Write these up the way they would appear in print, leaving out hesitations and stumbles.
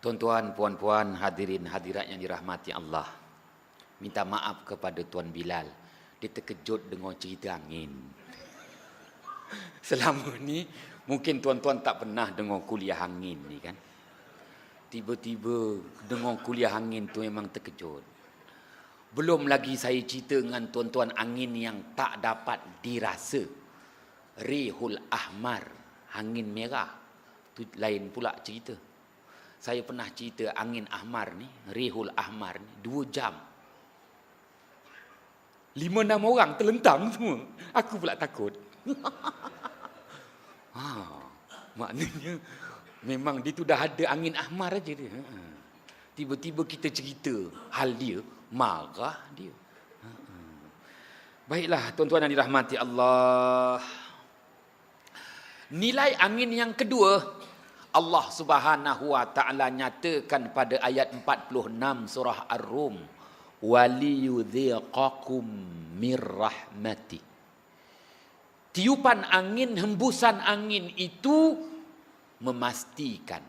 Tuan-tuan, puan-puan, hadirin hadirat yang dirahmati Allah. Minta maaf kepada Tuan Bilal. Dia terkejut dengan cerita angin. Selama ni mungkin tuan-tuan tak pernah dengar kuliah angin ni kan. Tiba-tiba dengar kuliah angin tu memang terkejut. Belum lagi saya cerita dengan tuan-tuan angin yang tak dapat dirasa. Rihul Ahmar, angin merah. Tu lain pula cerita. Saya pernah cerita angin ahmar ni, Rihul Ahmar ni, 2 jam. 5-6 orang terlentang semua. Aku pula takut. Maknanya memang dia tu dah ada angin ahmar aja dia. Tiba-tiba kita cerita hal dia, marah dia. Baiklah, tuan-tuan yang dirahmati Allah. Nilai angin yang kedua, Allah Subhanahu wa taala nyatakan pada ayat 46 surah Ar-Rum, waliyudhiqakum mirrahmati. Tiupan angin, hembusan angin itu memastikan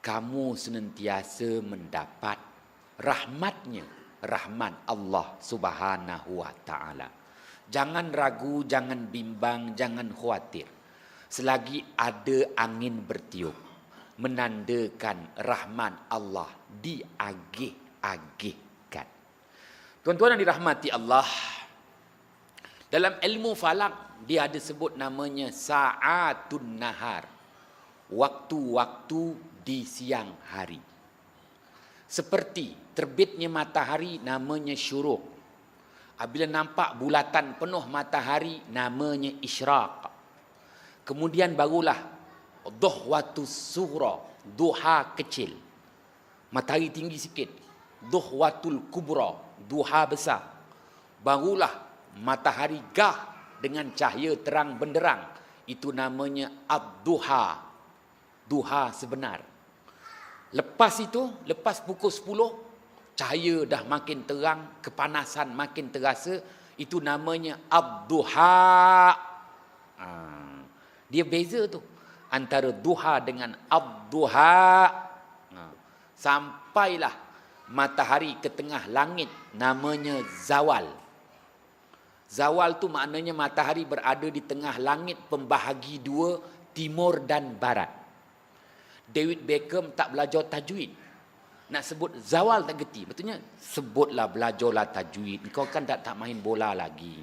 kamu senantiasa mendapat rahmatnya, rahmat Allah Subhanahu wa taala. Jangan ragu, jangan bimbang, jangan khawatir. Selagi ada angin bertiup, menandakan rahmat Allah diagih-agihkan. Tuan-tuan yang dirahmati Allah, dalam ilmu falak dia ada sebut namanya sa'atun nahar, waktu-waktu di siang hari. Seperti terbitnya matahari namanya syuruk. Apabila nampak bulatan penuh matahari namanya isyraq. Kemudian barulah duhwatus sughra, duha kecil. Matahari tinggi sikit. Duhwatul kubra, duha besar. Barulah matahari gah dengan cahaya terang benderang. Itu namanya ad-duha, duha sebenar. Lepas itu, lepas pukul 10, cahaya dah makin terang, kepanasan makin terasa. Itu namanya ad-duha. Dia beza tu antara duha dengan ad-duha. Sampailah matahari ke tengah langit namanya zawal. Zawal tu maknanya matahari berada di tengah langit pembahagi 2, timur dan barat. David Beckham tak belajar tajwid. Nak sebut zawal tak gerti. Betulnya sebutlah, belajarlah tajwid. Kau kan tak main bola lagi.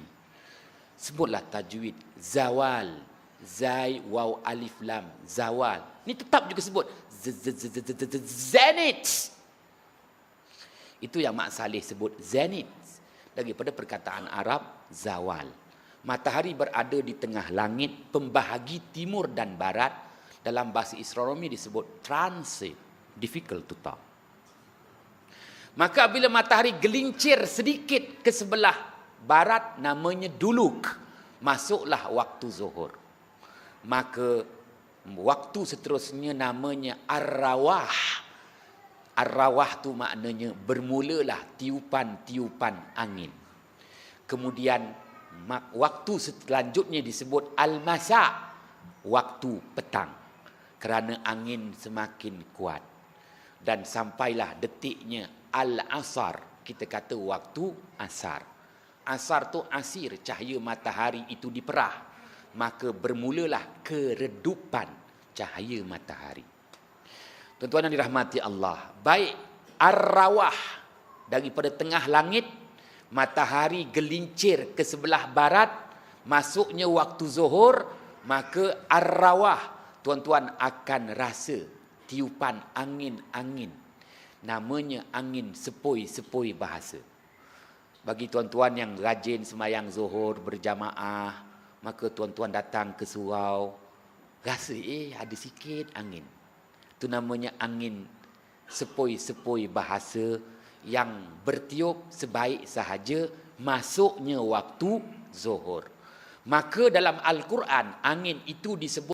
Sebutlah tajwid. Zawal. Zai, waw, alif, lam. Zawal. Ni tetap juga sebut zenith. Itu yang Mak Saleh sebut zenith. Daripada perkataan Arab zawal. Matahari berada di tengah langit pembahagi timur dan barat. Dalam bahasa astronomi disebut transit. Difficult to talk. Maka bila matahari gelincir sedikit ke sebelah barat namanya duluk. Masuklah waktu zuhur. Maka waktu seterusnya namanya ar-rawah. Ar-rawah tu maknanya bermulalah tiupan-tiupan angin. Kemudian waktu selanjutnya disebut al-masa, waktu petang. Kerana angin semakin kuat. Dan sampailah detiknya al-asar, kita kata waktu asar. Asar tu asir, cahaya matahari itu diperah. Maka bermulalah keredupan cahaya matahari. Tuan-tuan yang dirahmati Allah, baik ar-rawah daripada tengah langit, matahari gelincir ke sebelah barat, masuknya waktu zuhur, maka ar-rawah, tuan-tuan akan rasa tiupan angin-angin. Namanya angin sepoi-sepoi bahasa. Bagi tuan-tuan yang rajin sembahyang zuhur berjamaah, maka tuan-tuan datang ke surau, rasa ada sikit angin. Itu namanya angin sepoi-sepoi bahasa yang bertiup sebaik sahaja masuknya waktu zuhur. Maka dalam Al-Quran angin itu disebut